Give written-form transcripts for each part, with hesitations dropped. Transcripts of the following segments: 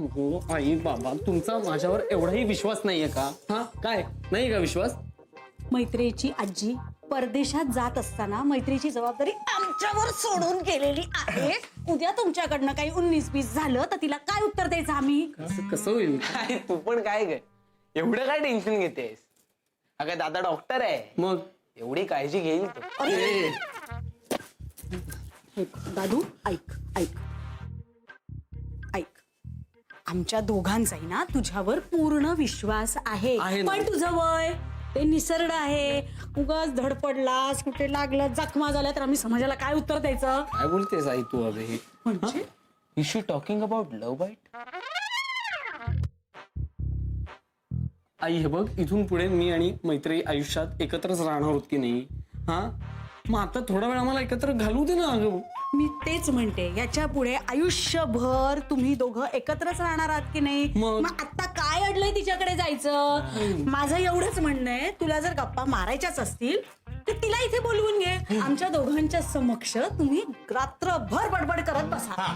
हो आई बाबा, तुमचा माझ्यावर एवढाही विश्वास नाहीये का? हा काय नाही का विश्वास? मैत्रीची आजी परदेशात जात असताना मैत्रीची जबाबदारी आमच्यावर सोडून गेलेली आहे. उद्या तुमच्याकडनं काही 19-20 झालं तर तिला काय उत्तर द्यायचं आम्ही? कसं होईल? काय तू पण काय ग, एवढं काय टेन्शन घेतेस? अगं दादा डॉक्टर आहे, मग एवढी काळजी घेईल तो. ए, दादू ऐक ऐक ऐक, आमच्या दोघांचाही ना तुझ्यावर पूर्ण विश्वास आहे आहे ना. पण तुझं वय ते निसर्ड आहे. उगाच धडपडलास, कुठे लागलं, जखमा झाल्या तर आम्ही समाजाला काय उत्तर द्यायचं? काय बोलतेस आई तू अगं हे? म्हणजे is she talking about love bite? आई हे बघ, इथून पुढे मी आणि मैत्री आयुष्यात एकत्रच राहणार होत की नाही? हा मग आता थोडा वेळ आम्हाला एकत्र घालू दे ना अगं. मी तेच म्हणते, याच्या पुढे आयुष्यभर तुम्ही दोघं एकत्रच राहणार आहात की नाही? मग? मग आता काय अडलंय तिच्याकडे जायचं? माझं एवढंच म्हणणं आहे, तुला जर गप्पा मारायच्याच असतील तर तिला इथे बोलवून घे. आमच्या दोघांच्या समक्ष तुम्ही रात्रभर बडबड करत बसा.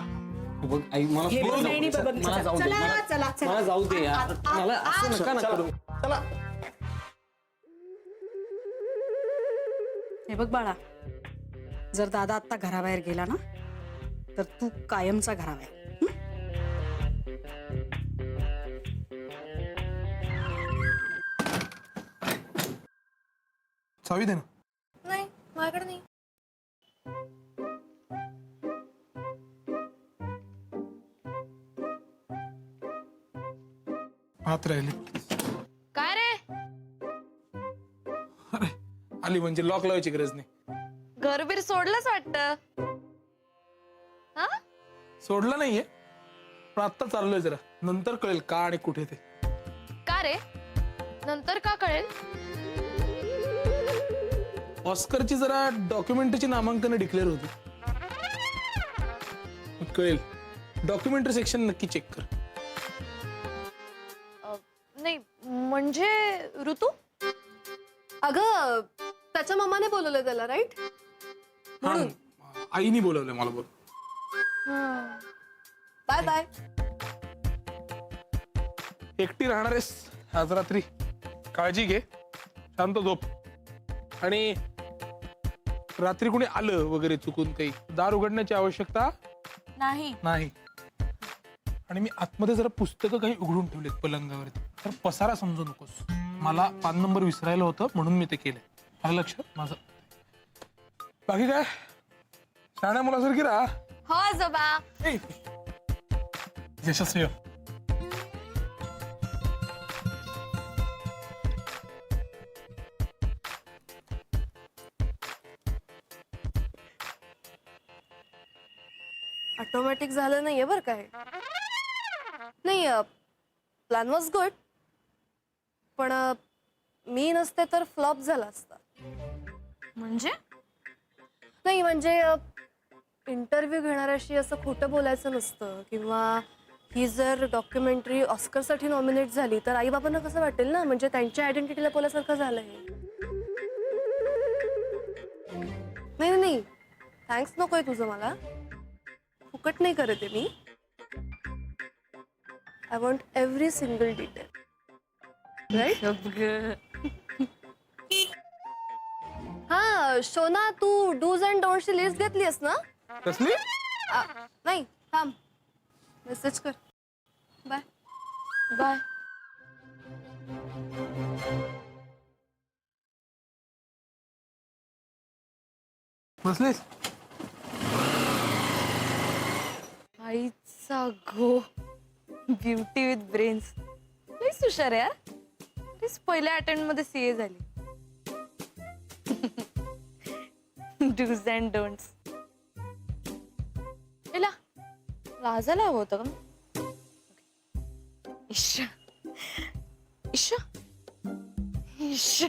हे बघ आई, मला हे please बघ, जाऊ नाही, दे. बघ, मला जाऊ दे. चला, मला- चला, चला. मला जाऊ दे यार. मला असं नका ना करू. हे बघ बाळा, जर दादा आता घराबाहेर गेला ना तर तू कायमचा घराबाहेर. चावी दे ना. नाही माझ्याकडे नाही. हात राहिले. काय रे, अरे आली म्हणजे लॉक लावायची गरज नाही. घरबीर सोडलंच वाटत. हा सोडलं नाहीये, पण आता चाललोय जरा. नंतर कळेल का आणि कुठे ते. का रे, नंतर का कळेल? ऑस्करची जरा डॉक्युमेंटरीची नामांकन डिक्लेअर होती. मग कळेल. डॉक्युमेंटरी सेक्शन नक्की चेक कर. नाही म्हणजे ऋतू. अगं त्याच्या मामाने बोलवलं त्याला, राईट? हा, आईनी बोलवलंय मला. बोल. Bye bye. एकटी राहणार आहेस आज रात्री, काळजी घे, शांत झोप. आणि रात्री कोणी आलं वगैरे चुकून काही, दार उघडण्याची आवश्यकता नाही. नाही. आणि मी आतमध्ये जरा पुस्तकं काही उघडून ठेवलेत पलंगावरती, तर पसारा समजू नकोस. मला पान नंबर विसरायला होतं म्हणून मी ते केलंय. आलं लक्षात माझं? बाकी काय, शाण्या मुलासारखी राहा. हो आजोबा. ए, यशस्वी हो. ऑटोमॅटिक झालं नाहीये बरं काय. नाही, प्लॅन वॉज गुड, पण मी नसते तर फ्लॉप झाला असता. म्हणजे नाही म्हणजे इंटरव्ह्यू घेणाऱ्याशी असं खोटं बोलायचं नसतं, किंवा ही जर डॉक्युमेंटरी ऑस्करसाठी नॉमिनेट झाली तर आई बाबांना कसं वाटेल ना, म्हणजे त्यांच्या आयडेंटिटीला बोलासारखं झालंय. नाही नाही नाही, थँक्स नकोय तुझं मला, फुकट नाही करत आहे मी. I want every single detail, right? हा शोना, तू डूज अँड डोंट्सची लिस्ट घेतलीस ना? कसली? नाही थांब, मेसेज कर. Bye bye. बसलीस? आईचा गो, ब्युटी विथ ब्रेन्स. लईच हुशार आहे यार. तीच पहिल्या अटेम्प्ट मध्ये सीए झाली. Do's and don'ts. हिला लाजायला हवं होतं का? इश्श इश्श इश्श.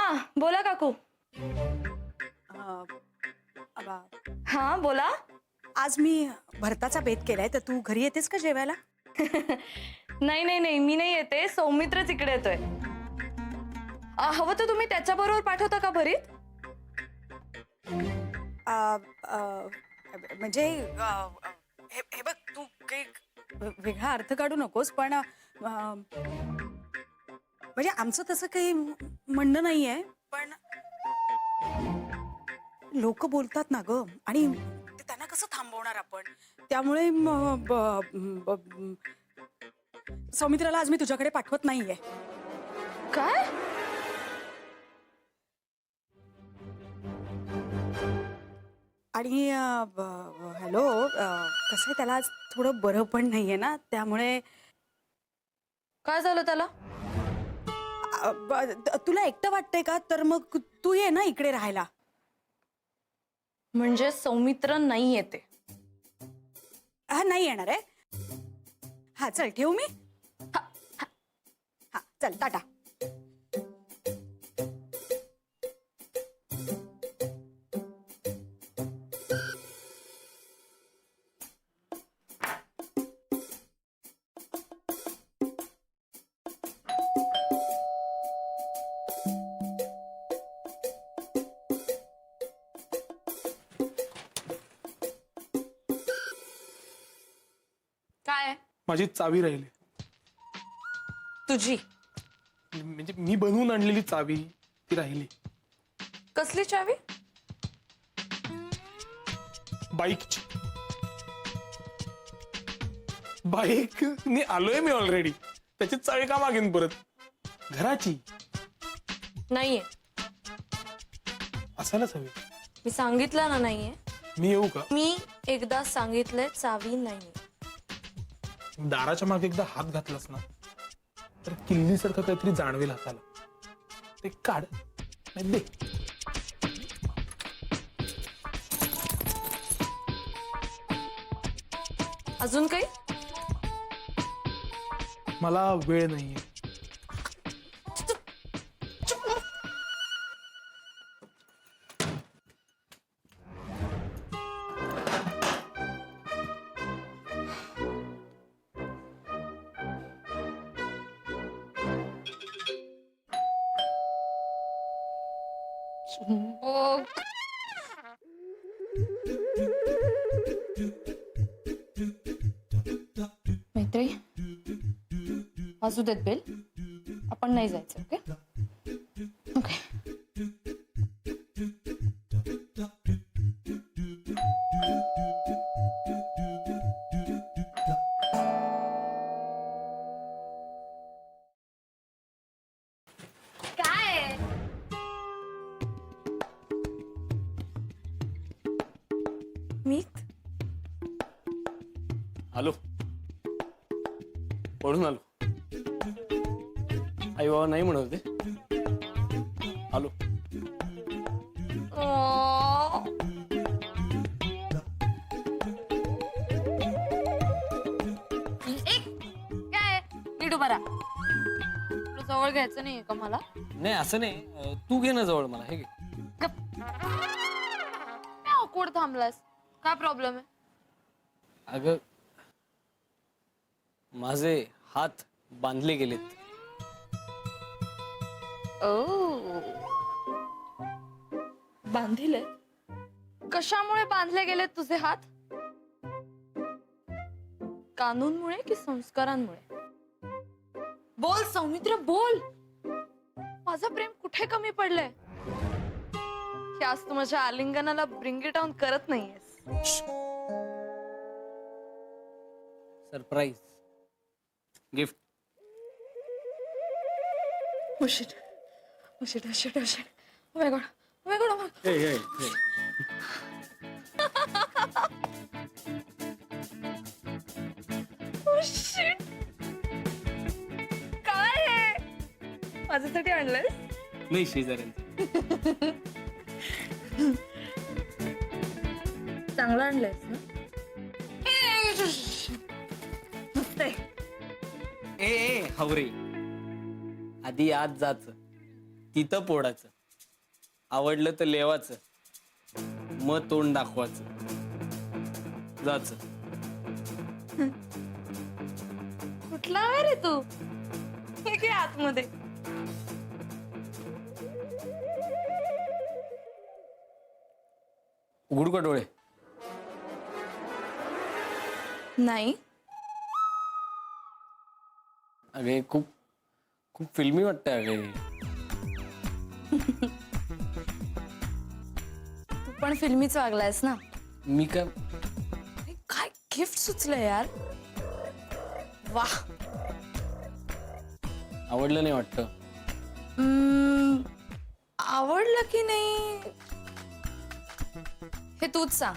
हा बोला काकू. अबा, हा बोला. आज मी भरताचा बेत केलाय, तर तू घरी येतेस का जेवायला? नाही नाही नाही, मी नाही येते, सौमित्रच इकडे येतोय. हवं तर तुम्ही त्याच्या बरोबर पाठवता का भरीत? म्हणजे हे बघ, तू काही वेगळा अर्थ काढू नकोस, पण म्हणजे आमचं तसं काही म्हणणं नाहीये, पण लोक बोलतात ना ग, आणि ते त्यांना कसं थांबवणार आपण? त्यामुळे सौमित्राला आज मी तुझ्याकडे पाठवत नाहीये. काय? आणि हॅलो, कसं आहे, त्याला आज थोडं बरं पण नाहीये ना, त्यामुळे काय झालं त्याला? तुला एकटं वाटतंय का? तर मग तू ये ना इकडे राहायला. म्हणजे सौमित्र नाही येते? हा, नाही येणार आहे. हा चल, ठेवू मी. हा चल, टाटा. काय? माझी चावी राहिली. तुझी? म्हणजे मी बनवून आणलेली चावी ती राहिली. कसली चावी? बाईकची. बाईक मी आलोय मी ऑलरेडी, त्याची चावी का मागेन परत? घराची नाहीये. असायलाच हवी. मी सांगितलं ना नाहीये. मी येऊ का? मी एकदा सांगितलंय चावी नाहीये. दाराच्या मागे एकदा हात घातलास ना, तर किल्लीसारखं काहीतरी जाणवेल हाताला. ते काढ नाही दे. अजून काही? मला वेळ नाहीये. मैत्री, वाजू देत बेल. आपण नाही जायचं. Okay okay. काय? मीत आलो, पळून आलो. आई बाबा नाही म्हणत होते, आलो. काय नीट उभा राहा. तुला जवळ घ्यायचं नाहीये का मला? नाही असं नाही, तू घे ना जवळ मला. हे घे. कोण थांबलास? काय प्रॉब्लेम आहे? अगं, माझे हात बांधले गेलेत. बांधले? कशामुळे बांधले गेले तुझे हात? कानूनमुळे की संस्कारांमुळे? बोल सौमित्र, बोल. माझं प्रेम कुठे कमी पडलंय? की आज तू माझ्या आलिंगनाला ब्रिंग इट ऑन करत नाहीयेस? Surprise gift. Oh shit. Oh shit, oh shit, oh shit. Oh my god. Oh my god, oh my god. हे हे हे. Oh shit. काय आहे? माझ्यासाठी आणलंय? नाही, शेजाऱ्यांचं. चांगलं आणलंयस ना? मस्त आहे. ए हवरे, आधी आत जायचं, तिथं पोडायचं. आवडलं तर लेवाचं, मग तोंड दाखवायचं, जायचं. कुठला आहे रे तू? हे घे आतमध्ये. उघडू का डोळे? नाही. अगे खूप खूप फिल्मी वाटतंय अगे. तू पण फिल्मीच वागलायस ना. मी काय अरे, काय गिफ्ट सुचलं यार. वा. आवडलं नाही वाटतं? आवडलं की नाही हे तूच सांग.